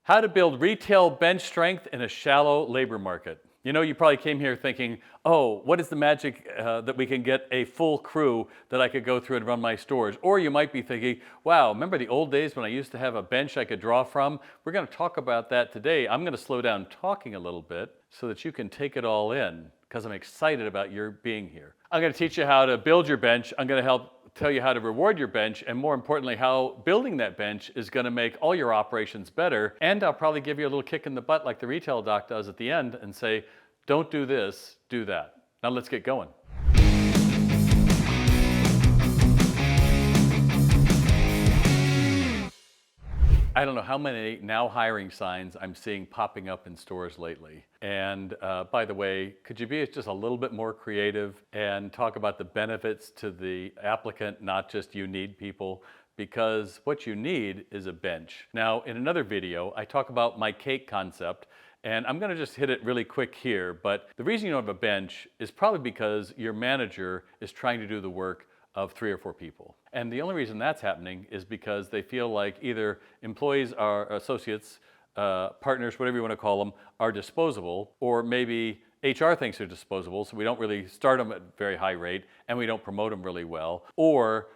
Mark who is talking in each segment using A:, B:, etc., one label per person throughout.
A: How to build retail bench strength in a shallow labor market. You know, you probably came here thinking, oh, what is the magic that we can get a full crew that I could go through and run my stores? Or you might be thinking, wow, remember the old days when I used to have a bench I could draw from? We're going to talk about that today. I'm going to slow down talking a little bit so that you can take it all in because I'm excited about your being here. I'm going to teach you how to build your bench. I'm going to help tell you how to reward your bench, and more importantly, how building that bench is going to make all your operations better. And I'll probably give you a little kick in the butt like the retail doc does at the end and say, don't do this, do that. Now let's get going. I don't know how many now hiring signs I'm seeing popping up in stores lately. And by the way, could you be just a little bit more creative and talk about the benefits to the applicant, not just you need people? Because what you need is a bench. Now, in another video, I talk about my cake concept, and I'm gonna just hit it really quick here, but the reason you don't have a bench is probably because your manager is trying to do the work of 3 or 4 people. And the only reason that's happening is because they feel like either employees or associates, partners, whatever you want to call them, are disposable, or maybe HR thinks they're disposable, so we don't really start them at a very high rate and we don't promote them really well, or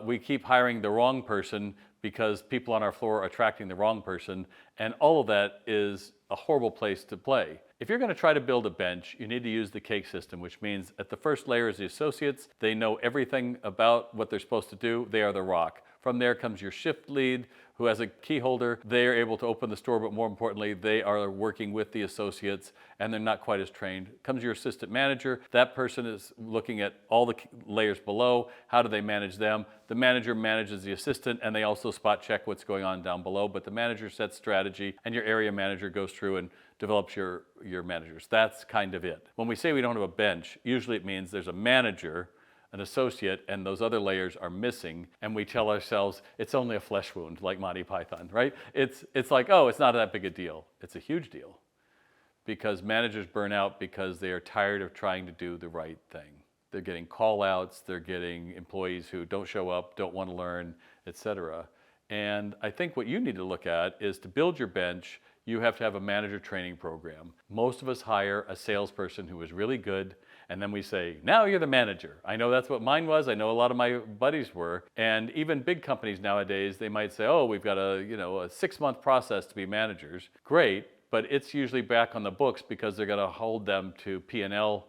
A: we keep hiring the wrong person because people on our floor are attracting the wrong person, and all of that is a horrible place to play. If you're going to try to build a bench, you need to use the cake system, which means at the first layer is the associates. They know everything about what they're supposed to do. They are the rock. From there comes your shift lead, who has a key holder. They are able to open the store, but more importantly, they are working with the associates, and they're not quite as trained. Comes your assistant manager. That person is looking at all the layers below. How do they manage them? The manager manages the assistant, and they also spot check what's going on down below, but the manager sets strategy, and your area manager goes through and develops your managers. That's kind of it. When we say we don't have a bench, usually it means there's a manager, an associate, and those other layers are missing, and we tell ourselves it's only a flesh wound, like Monty Python, right? It's like, oh, it's not that big a deal. It's a huge deal because managers burn out because they are tired of trying to do the right thing. They're getting call-outs, they're getting employees who don't show up, don't want to learn, etc. And I think what you need to look at is to build your bench, you have to have a manager training program. Most of us hire a salesperson who is really good, and then we say, now you're the manager. I know that's what mine was. I know a lot of my buddies were. And even big companies nowadays, they might say, oh, we've got a 6-month process to be managers. Great, but it's usually back on the books because they're gonna hold them to P&L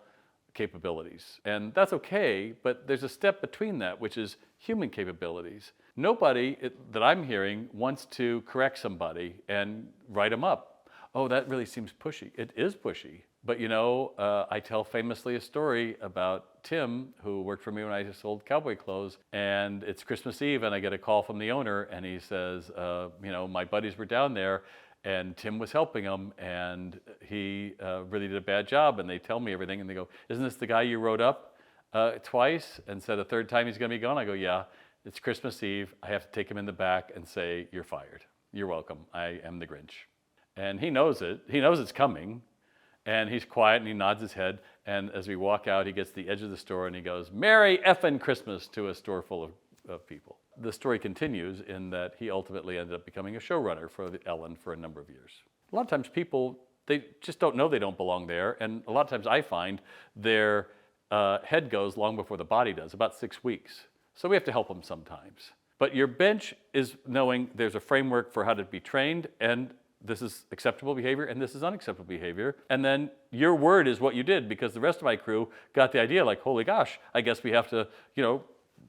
A: capabilities. And that's okay, but there's a step between that, which is human capabilities. Nobody that I'm hearing wants to correct somebody and write them up. Oh, that really seems pushy. It is pushy. But you know, I tell famously a story about Tim, who worked for me when I sold cowboy clothes, and it's Christmas Eve, and I get a call from the owner, and he says, my buddies were down there, and Tim was helping them, and he really did a bad job, and they tell me everything, and they go, isn't this the guy you wrote up twice and said a third time he's gonna be gone? I go, yeah, it's Christmas Eve. I have to take him in the back and say, you're fired. You're welcome. I am the Grinch. And he knows it. He knows it's coming. And he's quiet and he nods his head. And as we walk out, he gets to the edge of the store and he goes, Merry effing Christmas to a store full of people. The story continues in that he ultimately ended up becoming a showrunner for Ellen for a number of years. A lot of times people, they just don't know they don't belong there. And a lot of times I find their head goes long before the body does, about 6 weeks. So we have to help them sometimes. But your bench is knowing there's a framework for how to be trained, and this is acceptable behavior and this is unacceptable behavior. And then your word is what you did, because the rest of my crew got the idea like, holy gosh, I guess we have to,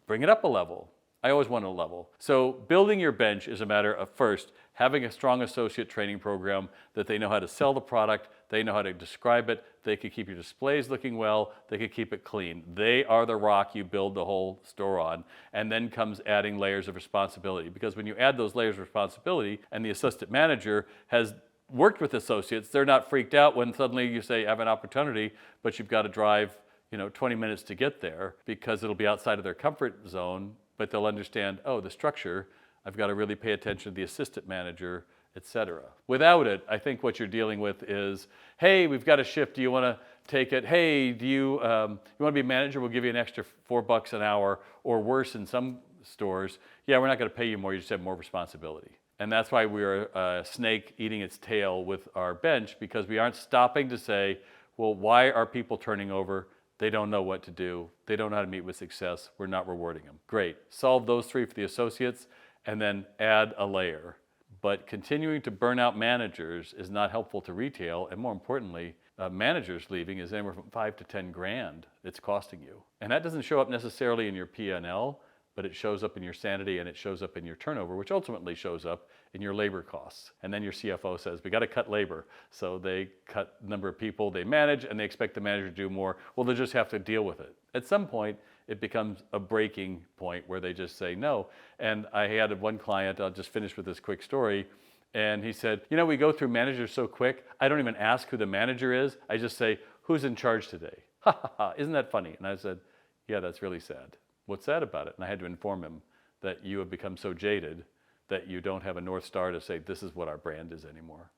A: bring it up a level. I always want a level. So building your bench is a matter of first having a strong associate training program that they know how to sell the product, they know how to describe it, they can keep your displays looking well, they can keep it clean. They are the rock you build the whole store on. And then comes adding layers of responsibility, because when you add those layers of responsibility and the assistant manager has worked with associates, they're not freaked out when suddenly you say, I have an opportunity, but you've got to drive 20 minutes to get there, because it'll be outside of their comfort zone, but they'll understand, oh, the structure, I've got to really pay attention to the assistant manager, etc. Without it, I think what you're dealing with is, hey, we've got a shift, do you want to take it? Hey, do you want to be a manager? We'll give you an extra $4 an hour, or worse in some stores, yeah, we're not going to pay you more, you just have more responsibility. And that's why we're a snake eating its tail with our bench, because we aren't stopping to say, well, why are people turning over? They don't know what to do. They don't know how to meet with success. We're not rewarding them. Great. Solve those three for the associates and then add a layer. But continuing to burn out managers is not helpful to retail. And more importantly, managers leaving is anywhere from 5 to 10 grand it's costing you. And that doesn't show up necessarily in your P&L, but it shows up in your sanity and it shows up in your turnover, which ultimately shows up in your labor costs. And then your CFO says, we got to cut labor. So they cut the number of people they manage and they expect the manager to do more. Well, they'll just have to deal with it. At some point, it becomes a breaking point where they just say no. And I had one client, I'll just finish with this quick story. And he said, you know, we go through managers so quick, I don't even ask who the manager is. I just say, who's in charge today? Ha ha ha, isn't that funny? And I said, yeah, that's really sad. What's sad about it? And I had to inform him that you have become so jaded that you don't have a North Star to say, this is what our brand is anymore.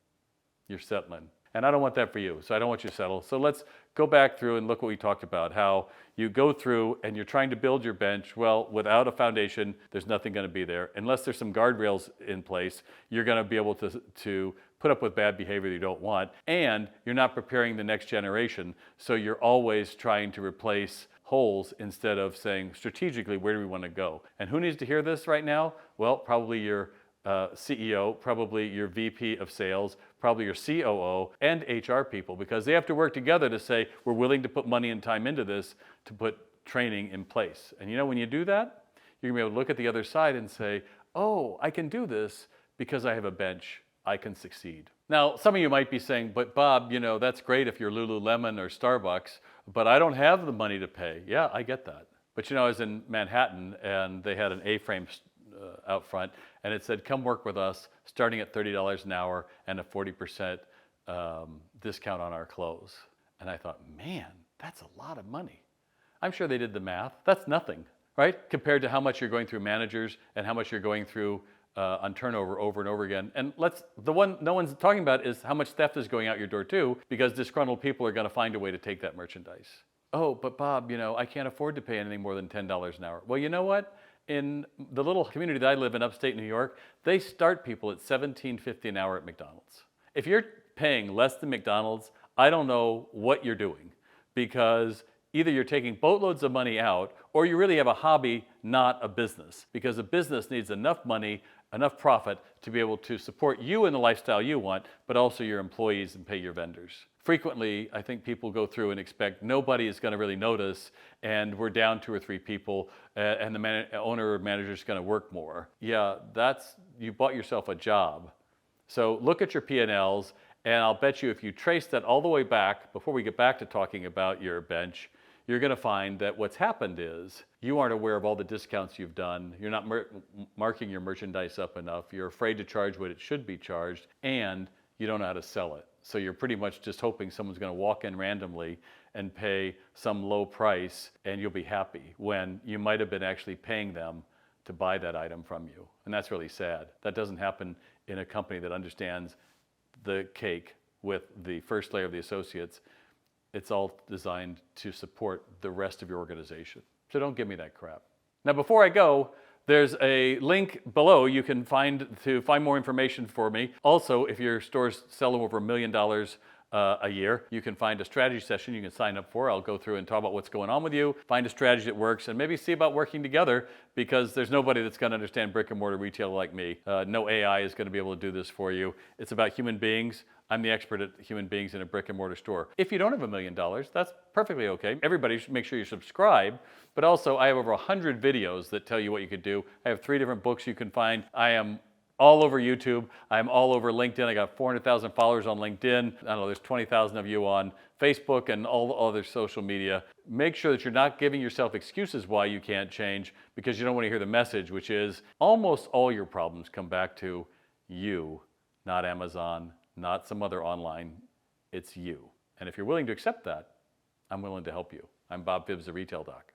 A: You're settling. And I don't want that for you, so I don't want you to settle. So let's go back through and look what we talked about, how you go through and you're trying to build your bench. Well, without a foundation, there's nothing going to be there. Unless there's some guardrails in place, you're going to be able to put up with bad behavior you don't want, and you're not preparing the next generation, so you're always trying to replace holes instead of saying strategically, where do we want to go? And who needs to hear this right now? Well, probably your CEO, probably your VP of sales, probably your COO, and HR people, because they have to work together to say, we're willing to put money and time into this to put training in place. And you know, when you do that, you're gonna be able to look at the other side and say, oh, I can do this because I have a bench. I can succeed. Now, some of you might be saying, but Bob, you know, that's great if you're Lululemon or Starbucks, but I don't have the money to pay. Yeah, I get that. But you know, I was in Manhattan and they had an A-frame out front and it said, come work with us starting at $30 an hour and a 40% discount on our clothes. And I thought, man, that's a lot of money. I'm sure they did the math. That's nothing, right? Compared to how much you're going through managers and how much you're going through on turnover over and over again. And the one no one's talking about is how much theft is going out your door too, because disgruntled people are going to find a way to take that merchandise. Oh, but Bob, you know, I can't afford to pay anything more than $10 an hour. Well, you know what? In the little community that I live in upstate New York, they start people at $17.50 an hour at McDonald's. If you're paying less than McDonald's, I don't know what you're doing, because either you're taking boatloads of money out or you really have a hobby, not a business, because a business needs enough money, enough profit to be able to support you in the lifestyle you want, but also your employees and pay your vendors. Frequently, I think people go through and expect nobody is going to really notice, and we're down 2 or 3 people, and the owner or manager is going to work more. Yeah, you bought yourself a job. So look at your P&Ls, and I'll bet you if you trace that all the way back, before we get back to talking about your bench, you're going to find that what's happened is you aren't aware of all the discounts you've done. You're not marking your merchandise up enough. You're afraid to charge what it should be charged, and you don't know how to sell it. So you're pretty much just hoping someone's going to walk in randomly and pay some low price and you'll be happy, when you might have been actually paying them to buy that item from you. And that's really sad. That doesn't happen in a company that understands the cake with the first layer of the associates. It's all designed to support the rest of your organization. So don't give me that crap. Now, before I go, there's a link below you can find to find more information for me. Also, if your store's selling over $1 million a year, you can find a strategy session you can sign up for. I'll go through and talk about what's going on with you, find a strategy that works, and maybe see about working together, because there's nobody that's going to understand brick and mortar retail like me. No AI is going to be able to do this for you. It's about human beings. I'm the expert at human beings in a brick and mortar store. If you don't have $1 million, that's perfectly okay. Everybody should make sure you subscribe, but also I have over 100 videos that tell you what you could do. I have 3 different books you can find. I am all over YouTube. I'm all over LinkedIn. I got 400,000 followers on LinkedIn. I don't know, there's 20,000 of you on Facebook and all the other social media. Make sure that you're not giving yourself excuses why you can't change, because you don't want to hear the message, which is almost all your problems come back to you, not Amazon, not some other online. It's you. And if you're willing to accept that, I'm willing to help you. I'm Bob Phibbs, the Retail Doc.